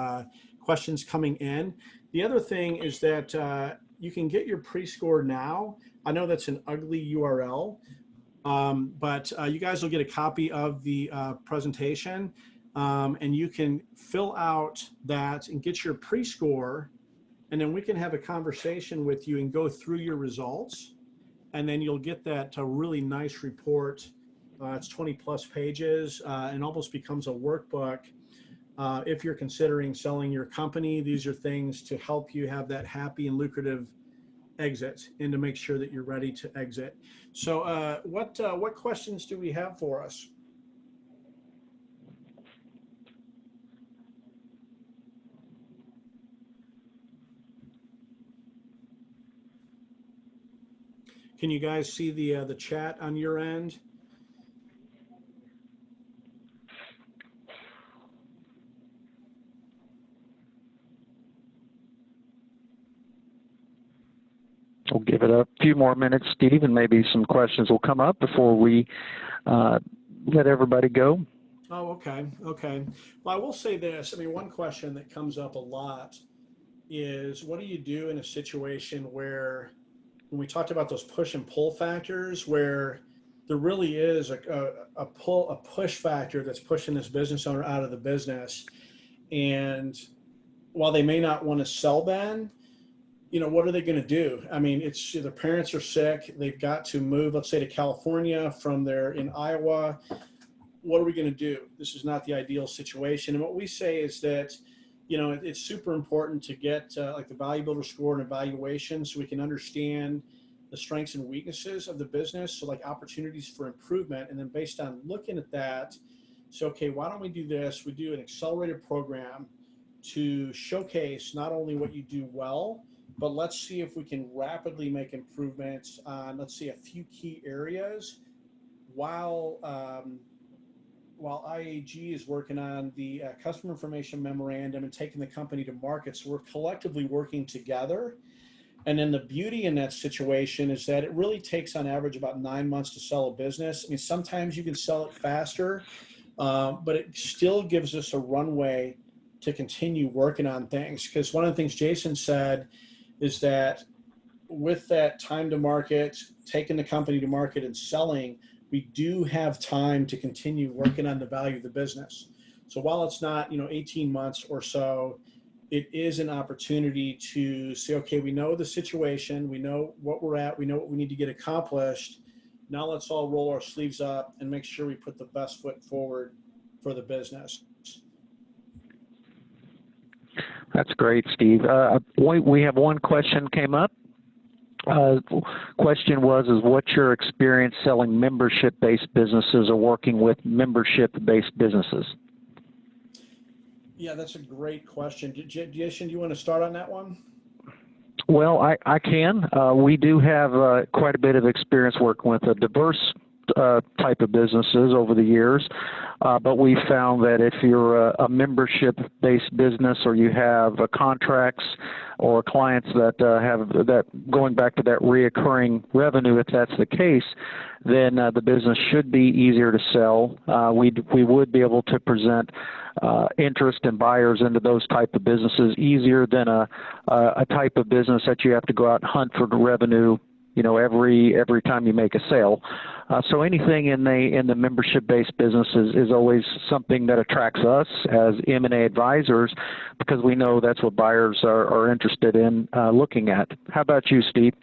[SPEAKER 3] questions coming in. The other thing is that you can get your pre-score now. I know that's an ugly URL, but you guys will get a copy of the presentation, and you can fill out that and get your pre-score, and then we can have a conversation with you and go through your results. And then you'll get that really nice report. It's 20 plus pages and almost becomes a workbook. If you're considering selling your company, these are things to help you have that happy and lucrative exit and to make sure that you're ready to exit. So what questions do we have for us? Can you guys see the chat on your end?
[SPEAKER 2] We'll give it a few more minutes, Steve, and maybe some questions will come up before we let everybody go.
[SPEAKER 3] Oh, okay. Okay. Well, I will say this. I mean, one question that comes up a lot is, what do you do in a situation where, when we talked about those push and pull factors, where there really is a push factor that's pushing this business owner out of the business, and while they may not want to sell then, what are they going to do? I mean, it's their parents are sick, they've got to move, let's say, to California from there in Iowa. What are we going to do? This is not the ideal situation. And what we say is that it's super important to get like the ValueBuilder Score and evaluation, so we can understand the strengths and weaknesses of the business, so like opportunities for improvement. And then based on looking at that, so okay, why don't we do this? We do an accelerated program to showcase not only what you do well, but let's see if we can rapidly make improvements on, let's say, a few key areas while while IAG is working on the customer information memorandum and taking the company to market. So we're collectively working together. And then the beauty in that situation is that it really takes on average about 9 months to sell a business. I mean, sometimes you can sell it faster, but it still gives us a runway to continue working on things. Because one of the things Jason said is that with that time to market, taking the company to market and selling, we do have time to continue working on the value of the business. So while it's not, 18 months or so, it is an opportunity to say, okay, we know the situation, we know what we're at, we know what we need to get accomplished. Now let's all roll our sleeves up and make sure we put the best foot forward for the business.
[SPEAKER 2] That's great, Steve. We have one question came up. Question is what's your experience selling membership-based businesses or working with membership-based businesses?
[SPEAKER 3] Yeah, that's a great question. Jason, do you want to start on that one?
[SPEAKER 2] Well, I can. We do have quite a bit of experience working with a diverse type of businesses over the years, but we found that if you're a membership-based business or you have contracts or clients that have that going back to that reoccurring revenue, if that's the case, then the business should be easier to sell. We would be able to present interest and buyers into those type of businesses easier than a type of business that you have to go out and hunt for the revenue, every time you make a sale. So anything in the membership-based businesses is always something that attracts us as M&A advisors because we know that's what buyers are interested in looking at. How about you, Steve?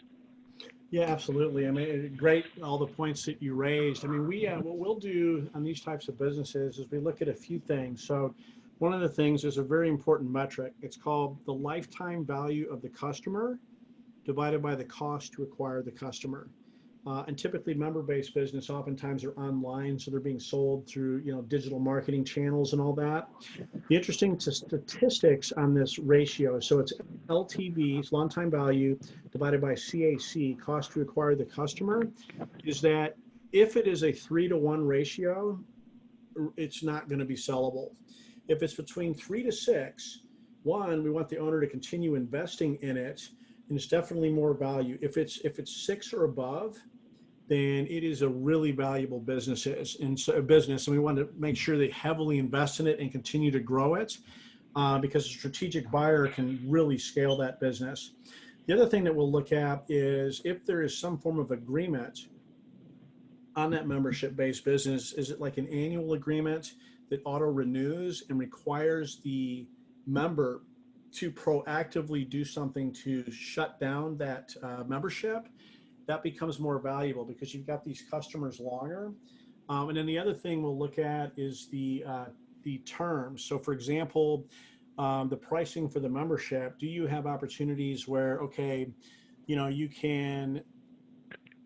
[SPEAKER 3] Yeah, absolutely. I mean, great, all the points that you raised. I mean, what we'll do on these types of businesses is we look at a few things. So one of the things is a very important metric. It's called the lifetime value of the customer divided by the cost to acquire the customer. And typically member-based business oftentimes are online, so they're being sold through digital marketing channels and all that. The interesting statistics on this ratio, so it's LTV, long time value, divided by CAC, cost to acquire the customer, is that if it is a 3-to-1 ratio, it's not going to be sellable. If it's between 3 to 6, one, we want the owner to continue investing in it, and it's definitely more value. If it's 6 or above, then it is a really valuable business, and we want to make sure they heavily invest in it and continue to grow it, because a strategic buyer can really scale that business. The other thing that we'll look at is if there is some form of agreement on that membership-based business. Is it like an annual agreement that auto renews and requires the member to proactively do something to shut down that membership? That becomes more valuable because you've got these customers longer. And then the other thing we'll look at is the terms. So for example, the pricing for the membership, do you have opportunities where, okay, you can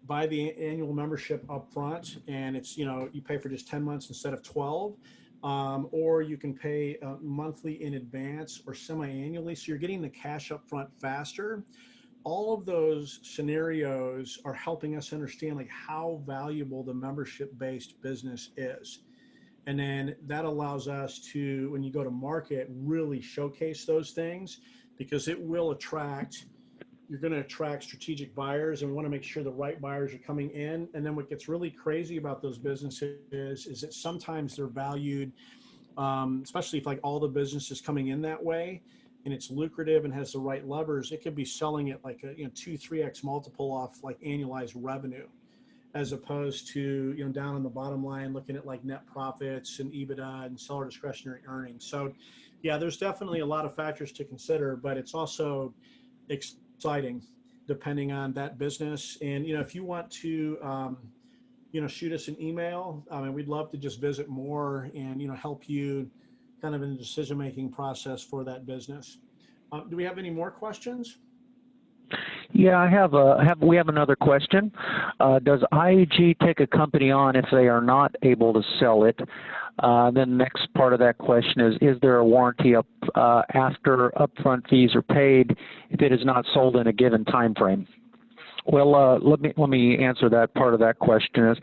[SPEAKER 3] buy the annual membership up front and it's, you pay for just 10 months instead of 12, or you can pay monthly in advance or semi-annually. So you're getting the cash up front faster. All of those scenarios are helping us understand how valuable the membership-based business is. And then that allows us to, when you go to market, really showcase those things because it will you're going to attract strategic buyers, and we want to make sure the right buyers are coming in. And then what gets really crazy about those businesses is that sometimes they're valued, especially if all the business is coming in that way, and it's lucrative and has the right levers, it could be selling at a 2-3x multiple off annualized revenue, as opposed to down on the bottom line looking at net profits and EBITDA and seller discretionary earnings. So yeah, there's definitely a lot of factors to consider, but it's also exciting depending on that business. And if you want to shoot us an email, we'd love to just visit more and help you kind of in the decision-making process for that business. Do we have any more questions?
[SPEAKER 2] Yeah, we have another question. Does IAG take a company on if they are not able to sell it? Then the next part of that question is there a warranty after upfront fees are paid if it is not sold in a given time frame? Well, let me answer that part of that question.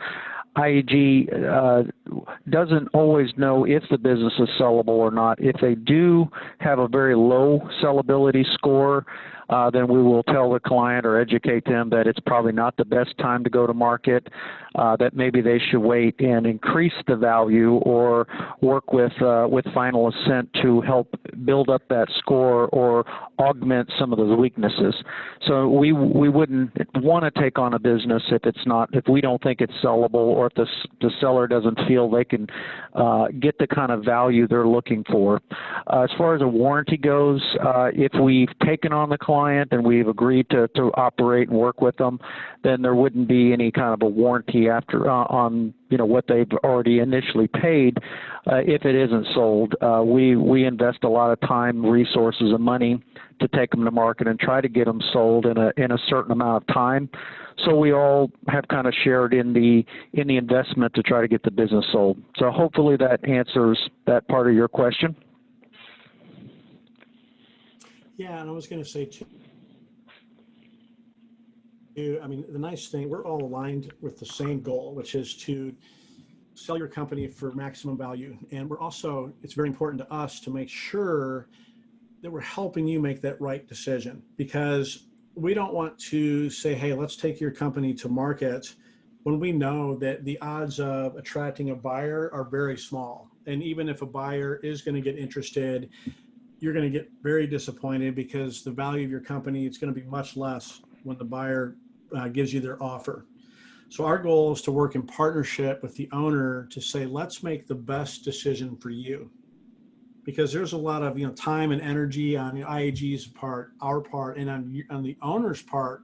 [SPEAKER 2] IAG doesn't always know if the business is sellable or not. If they do have a very low sellability score, then we will tell the client or educate them that it's probably not the best time to go to market, that maybe they should wait and increase the value or work with Final Ascent to help build up that score or augment some of those weaknesses. So we wouldn't want to take on a business if we don't think it's sellable, or if the seller doesn't feel they can get the kind of value they're looking for. As far as a warranty goes, if we've taken on the client and we've agreed to operate and work with them, then there wouldn't be any kind of a warranty after on what they've already initially paid if it isn't sold. We invest a lot of time, resources, and money to take them to market and try to get them sold in a certain amount of time. So we all have kind of shared in the investment to try to get the business sold. So hopefully that answers that part of your question.
[SPEAKER 3] Yeah, and I was going to say too, I mean, the nice thing, we're all aligned with the same goal, which is to sell your company for maximum value. And we're also, it's very important to us to make sure that we're helping you make that right decision, because we don't want to say, hey, let's take your company to market when we know that the odds of attracting a buyer are very small. And even if a buyer is going to get interested, you're going to get very disappointed because the value of your company is going to be much less when the buyer gives you their offer. So our goal is to work in partnership with the owner to say, let's make the best decision for you. Because there's a lot of time and energy on the IAG's part, our part, and on the owner's part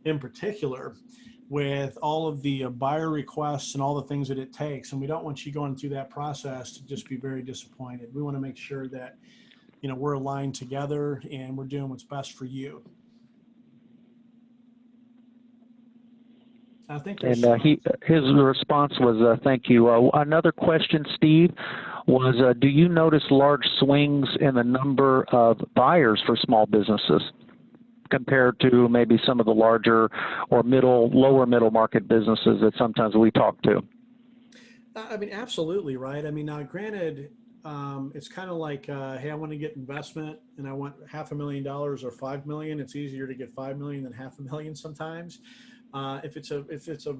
[SPEAKER 3] in particular, with all of the buyer requests and all the things that it takes. And we don't want you going through that process to just be very disappointed. We want to make sure that we're aligned together and we're doing what's best for you. I think
[SPEAKER 2] his response was thank you. Another question, Steve, was do you notice large swings in the number of buyers for small businesses compared to maybe some of the larger or lower middle market businesses that sometimes we talk to?
[SPEAKER 3] I mean, absolutely, right? I mean, now granted, it's kind of like, hey, I want to get investment and I want $500,000 or $5 million. It's easier to get $5 million than $500,000 sometimes. If it's a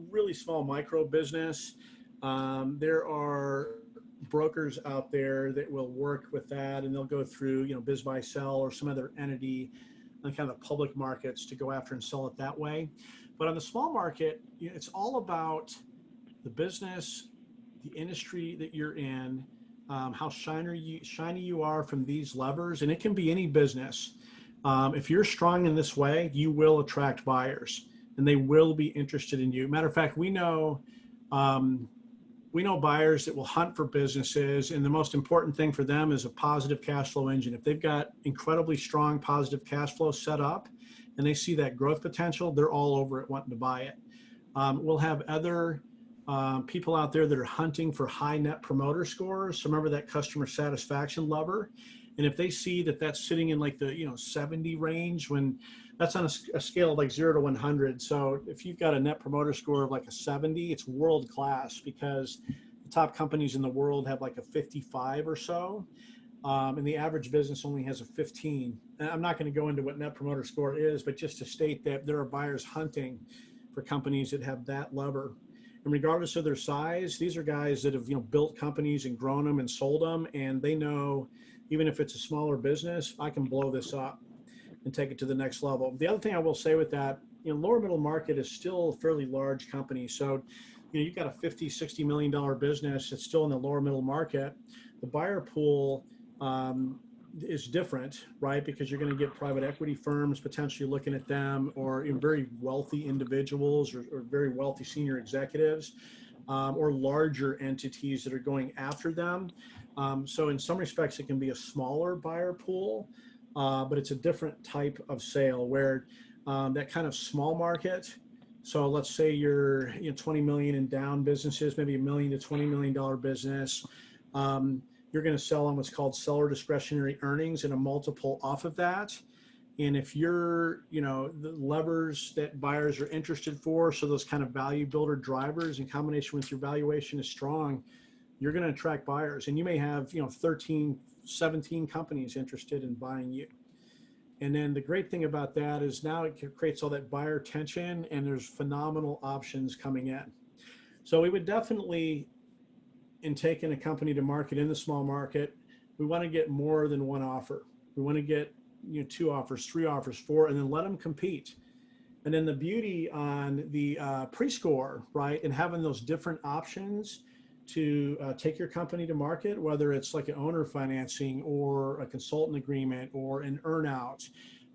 [SPEAKER 3] really small micro business, there are brokers out there that will work with that, and they'll go through Biz Buy Sell or some other entity on kind of public markets to go after and sell it that way. But on the small market, it's all about the business, the industry that you're in, how shiny you are from these levers, and it can be any business. If you're strong in this way, you will attract buyers, and they will be interested in you. Matter of fact, we know buyers that will hunt for businesses, and the most important thing for them is a positive cash flow engine. If they've got incredibly strong positive cash flow set up and they see that growth potential, they're all over it wanting to buy it. We'll have other people out there that are hunting for high net promoter scores. So remember that customer satisfaction lever. And if they see that that's sitting in like the 70 range, when that's on a scale of like 0 to 100. So if you've got a net promoter score of like a 70, it's world class, because the top companies in the world have like a 55 or so. And the average business only has a 15. And I'm not going to go into what net promoter score is, but just to state that there are buyers hunting for companies that have that lever. And regardless of their size, these are guys that have built companies and grown them and sold them, and they know even if it's a smaller business, I can blow this up and take it to the next level. The other thing I will say with that, lower middle market is still a fairly large company. So, you've got a $50-60 million business that's still in the lower middle market. The buyer pool is different, right? Because you're going to get private equity firms potentially looking at them, or very wealthy individuals or very wealthy senior executives, or larger entities that are going after them. So in some respects, it can be a smaller buyer pool, but it's a different type of sale where that kind of small market. So let's say you're 20 million in down businesses, maybe $1 million to $20 million business. You're going to sell on what's called seller discretionary earnings and a multiple off of that. And if you're, the levers that buyers are interested for, so those kind of value builder drivers in combination with your valuation is strong, you're going to attract buyers. And you may have, 13, 17 companies interested in buying you. And then the great thing about that is now it creates all that buyer tension, and there's phenomenal options coming in. So we would definitely, in taking a company to market in the small market, we want to get more than one offer. We want to get 2 offers, 3 offers, 4, and then let them compete. And then the beauty on the pre-score, right, and having those different options to take your company to market, whether it's like an owner financing or a consultant agreement or an earnout,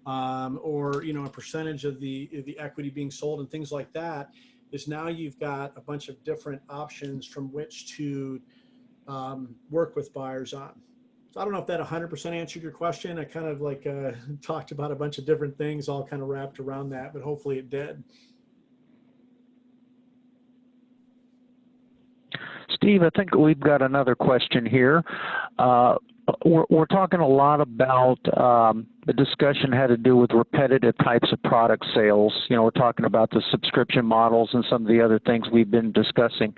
[SPEAKER 3] or a percentage of the equity being sold and things like that, is now you've got a bunch of different options from which to work with buyers on. So I don't know if that 100% answered your question. I kind of talked about a bunch of different things all kind of wrapped around that, but hopefully it did.
[SPEAKER 2] Steve, I think we've got another question here. We're talking a lot about the discussion had to do with repetitive types of product sales. We're talking about the subscription models and some of the other things we've been discussing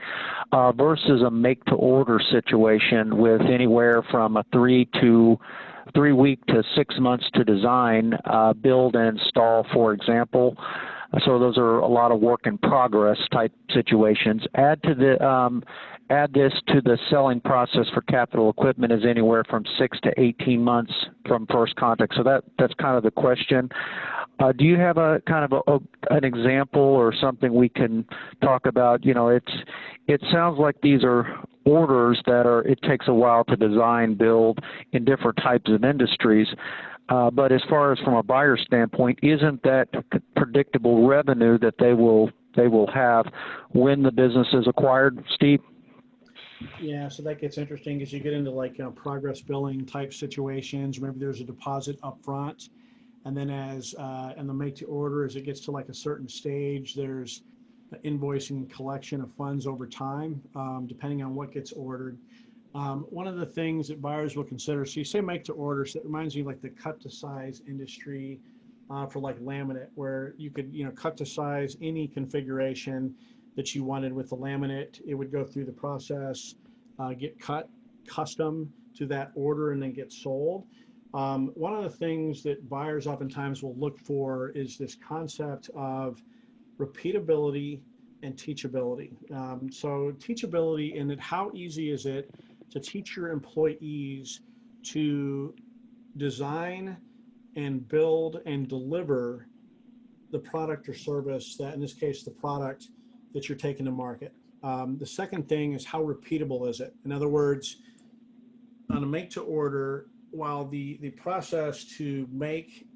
[SPEAKER 2] versus a make-to-order situation with anywhere from a 3 week to 6 months to design, build, and install, for example. So those are a lot of work in progress type situations. Add this to the selling process for capital equipment is anywhere from 6 to 18 months from first contact. So that's kind of the question. Do you have a kind of an example or something we can talk about? It sounds like these are orders it takes a while to design, build in different types of industries. But as far as from a buyer standpoint, isn't that predictable revenue that they will have when the business is acquired, Steve?
[SPEAKER 3] Yeah, so that gets interesting as you get into progress billing type situations. Maybe there's a deposit up front, and then and the make to order, as it gets to a certain stage, there's invoicing and collection of funds over time, depending on what gets ordered. One of the things that buyers will consider, so you say make to order, so it reminds me the cut to size industry for laminate, where you could cut to size any configuration that you wanted with the laminate. It would go through the process, get cut custom to that order, and then get sold. One of the things that buyers oftentimes will look for is this concept of repeatability and teachability. So teachability in that, how easy is it to teach your employees to design and build and deliver the product or service that, in this case, the product that you're taking to market. The second thing is, how repeatable is it? In other words, on a make to order, while the process to make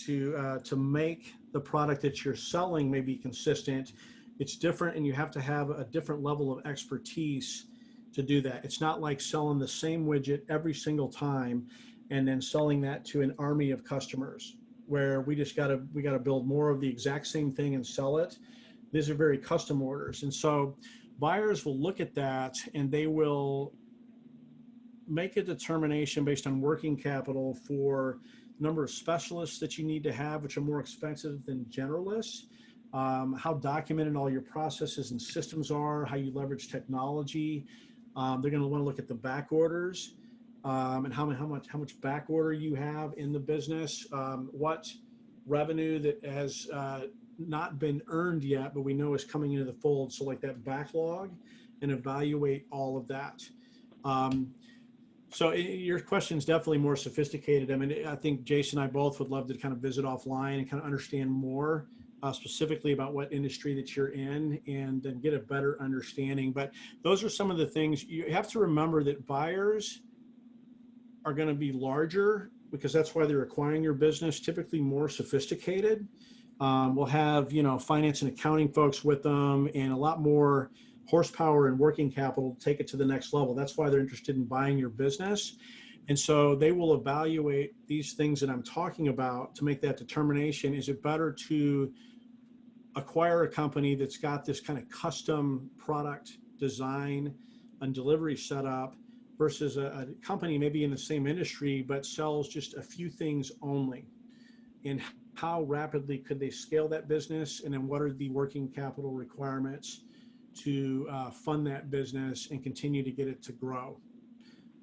[SPEAKER 3] the product that you're selling may be consistent, it's different, and you have to have a different level of expertise to do that. It's not like selling the same widget every single time and then selling that to an army of customers, where we gotta build more of the exact same thing and sell it. These are very custom orders. And so buyers will look at that, and they will make a determination based on working capital for the number of specialists that you need to have, which are more expensive than generalists, how documented all your processes and systems are, how you leverage technology. They're going to want to look at the back orders, and how much back order you have in the business, what revenue that has not been earned yet, but we know is coming into the fold. So that backlog, and evaluate all of that. So your question is definitely more sophisticated. I mean, I think Jason and I both would love to kind of visit offline and kind of understand more specifically about what industry that you're in, and then get a better understanding. But those are some of the things you have to remember, that buyers are going to be larger, because that's why they're acquiring your business, typically more sophisticated. We'll have, finance and accounting folks with them, and a lot more horsepower and working capital to take it to the next level. That's why they're interested in buying your business. And so they will evaluate these things that I'm talking about to make that determination. Is it better to acquire a company that's got this kind of custom product design and delivery setup, versus a company maybe in the same industry but sells just a few things only? and how rapidly could they scale that business, and then what are the working capital requirements to fund that business and continue to get it to grow.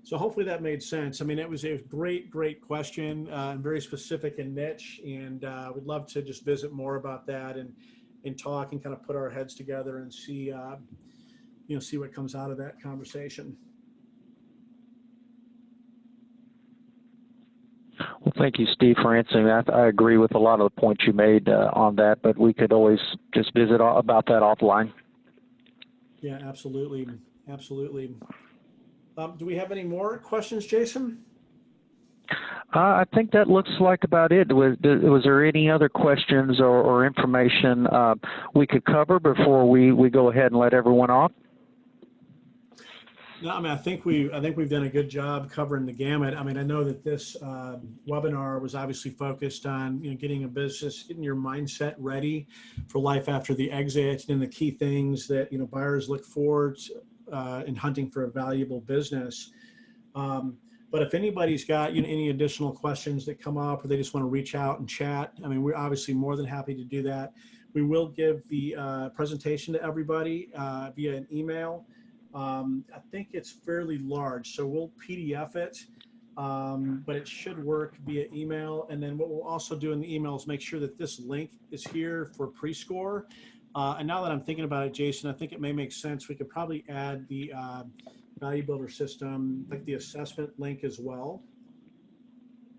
[SPEAKER 3] So hopefully that made sense. I mean, it was a great question, and very specific and niche, and we'd love to just visit more about that and talk and kind of put our heads together and see, see what comes out of that conversation.
[SPEAKER 2] Well, thank you, Steve, for answering that. I agree with a lot of the points you made on that, but we could always just visit about that offline.
[SPEAKER 3] Yeah, absolutely. Do we have any more questions, Jason?
[SPEAKER 2] I think that looks like about it. Was there any other questions or information we could cover before we go ahead and let everyone off?
[SPEAKER 3] No, I mean, I think we've done a good job covering the gamut. I mean, I know that this webinar was obviously focused on getting a business, getting your mindset ready for life after the exit, and the key things that buyers look for in hunting for a valuable business. But if anybody's got any additional questions that come up, or they just want to reach out and chat, I mean, we're obviously more than happy to do that. We will give the presentation to everybody via an email. I think it's fairly large, so we'll PDF it, but it should work via email. And then what we'll also do in the email is make sure that this link is here for pre-score. And now that I'm thinking about it, Jason, I think it may make sense. We could probably add the ValueBuilder system, like the assessment link as well,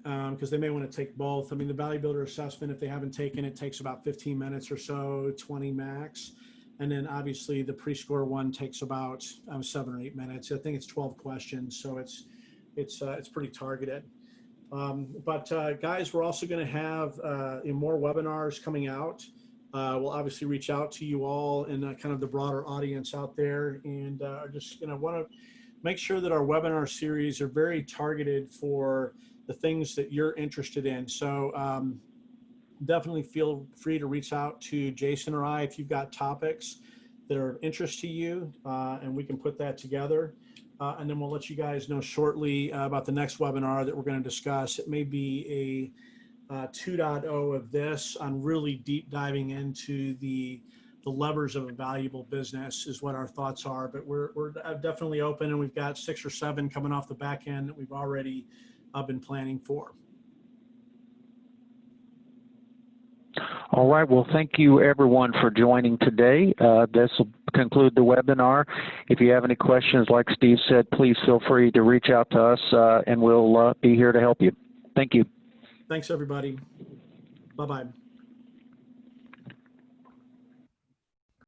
[SPEAKER 3] because they may want to take both. I mean, the ValueBuilder assessment, if they haven't taken it, takes about 15 minutes or so, 20 max. And then obviously the pre-score one takes about 7 or 8 minutes. I think it's 12 questions, so it's pretty targeted. But guys, we're also going to have more webinars coming out. We'll obviously reach out to you all and kind of the broader audience out there, and just want to make sure that our webinar series are very targeted for the things that you're interested in. So definitely feel free to reach out to Jason or I if you've got topics that are of interest to you, and we can put that together. And then we'll let you guys know shortly about the next webinar that we're going to discuss. It may be a 2.0 of this, on really deep diving into the levers of a valuable business is what our thoughts are. But we're definitely open, and we've got 6 or 7 coming off the back end that we've already been planning for.
[SPEAKER 2] All right. Well, thank you, everyone, for joining today. This will conclude the webinar. If you have any questions, like Steve said, please feel free to reach out to us, and we'll be here to help you. Thank you.
[SPEAKER 3] Thanks, everybody. Bye-bye.